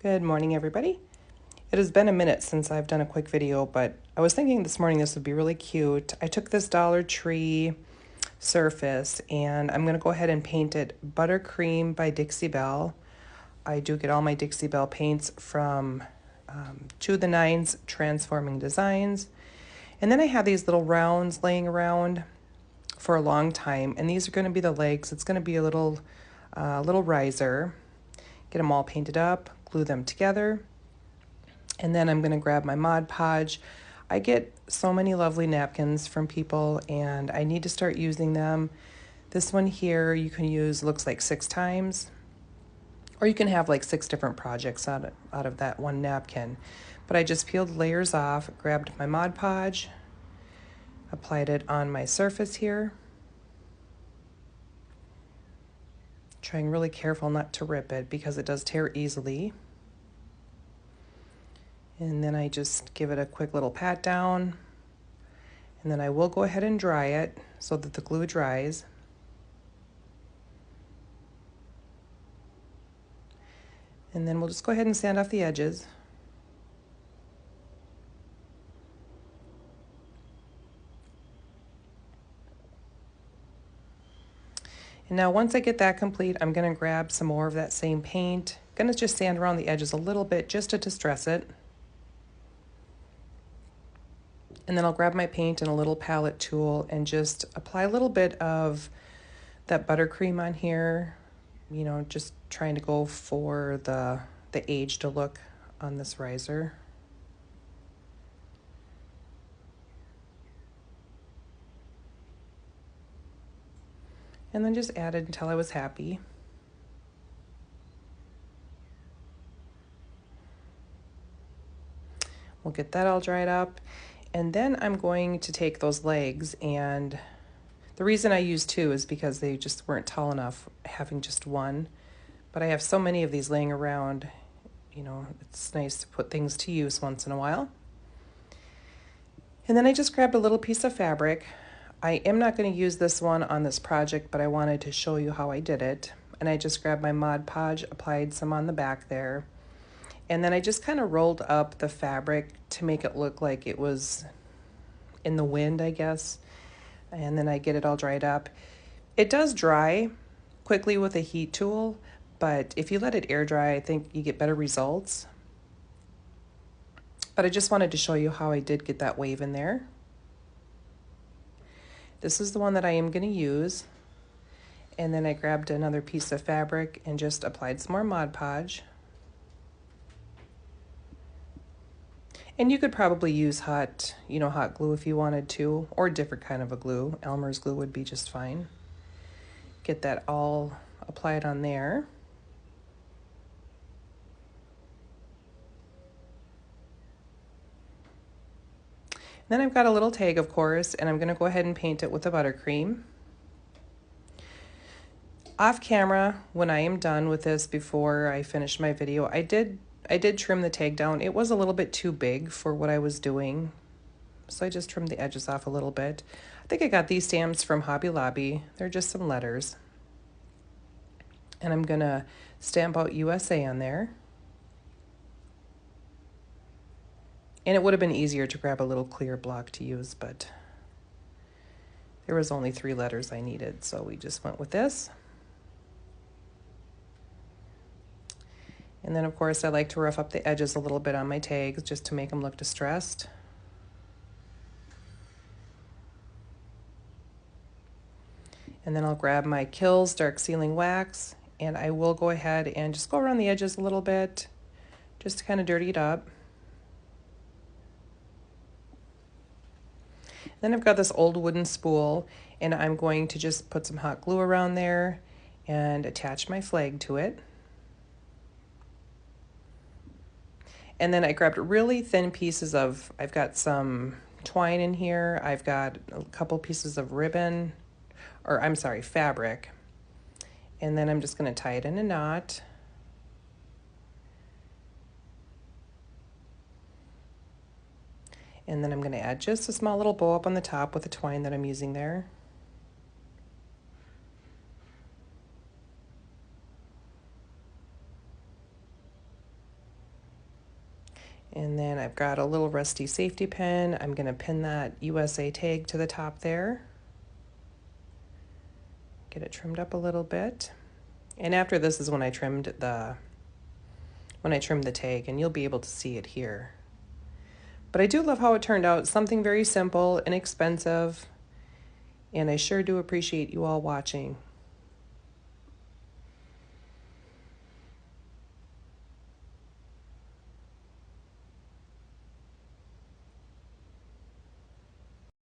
Good morning, everybody. It has been a minute since I've done a quick video, but I was thinking this morning this would be really cute. I took this Dollar Tree surface and I'm going to go ahead and paint it Buttercream by Dixie Belle. I do get all my Dixie Belle paints from To the Nines Transforming Designs. And then I have these little rounds laying around for a long time, and these are going to be the legs. It's going to be a little riser. Get them all painted up, glue them together. And then I'm going to grab my Mod Podge. I get so many lovely napkins from people and I need to start using them. This one here you can use, looks like 6 times. Or you can have like 6 different projects out of that one napkin. But I just peeled layers off, grabbed my Mod Podge, applied it on my surface here. Trying really careful not to rip it because it does tear easily. And then I just give it a quick little pat down. And then I will go ahead and dry it so that the glue dries. And then we'll just go ahead and sand off the edges. And now once I get that complete, I'm going to grab some more of that same paint. Going to just sand around the edges a little bit just to distress it. And then I'll grab my paint and a little palette tool and just apply a little bit of that buttercream on here. You know, just trying to go for the aged look on this riser. And then just add it until I was happy. We'll get that all dried up. And then I'm going to take those legs, and the reason I use 2 is because they just weren't tall enough having just one. But I have so many of these laying around, you know, it's nice to put things to use once in a while. And then I just grabbed a little piece of fabric. I am not going to use this one on this project, but I wanted to show you how I did it. And I just grabbed my Mod Podge, applied some on the back there. And then I just kind of rolled up the fabric to make it look like it was in the wind, I guess. And then I get it all dried up. It does dry quickly with a heat tool, but if you let it air dry, I think you get better results. But I just wanted to show you how I did get that wave in there. This is the one that I am going to use. And then I grabbed another piece of fabric and just applied some more Mod Podge. And you could probably use hot glue if you wanted to, or a different kind of a glue. Elmer's glue would be just fine. Get that all applied on there. Then I've got a little tag, of course, and I'm going to go ahead and paint it with the buttercream. Off camera, when I am done with this, before I finish my video, I did trim the tag down. It was a little bit too big for what I was doing, so I just trimmed the edges off a little bit. I think I got these stamps from Hobby Lobby. They're just some letters. And I'm going to stamp out USA on there. And it would have been easier to grab a little clear block to use, but there was only 3 letters I needed, so we just went with this. And then, of course, I like to rough up the edges a little bit on my tags just to make them look distressed. And then I'll grab my Kills Dark Sealing Wax, and I will go ahead and just go around the edges a little bit just to kind of dirty it up. Then I've got this old wooden spool, and I'm going to just put some hot glue around there and attach my flag to it. And then I grabbed really thin pieces of, I've got some twine in here, I've got a couple pieces of ribbon, or I'm sorry, fabric. And then I'm just going to tie it in a knot. And then I'm going to add just a small little bow up on the top with the twine that I'm using there. And then I've got a little rusty safety pin. I'm going to pin that USA tag to the top there. Get it trimmed up a little bit. And after this is when I trimmed the tag, and you'll be able to see it here. But I do love how it turned out. Something very simple, inexpensive, and I sure do appreciate you all watching.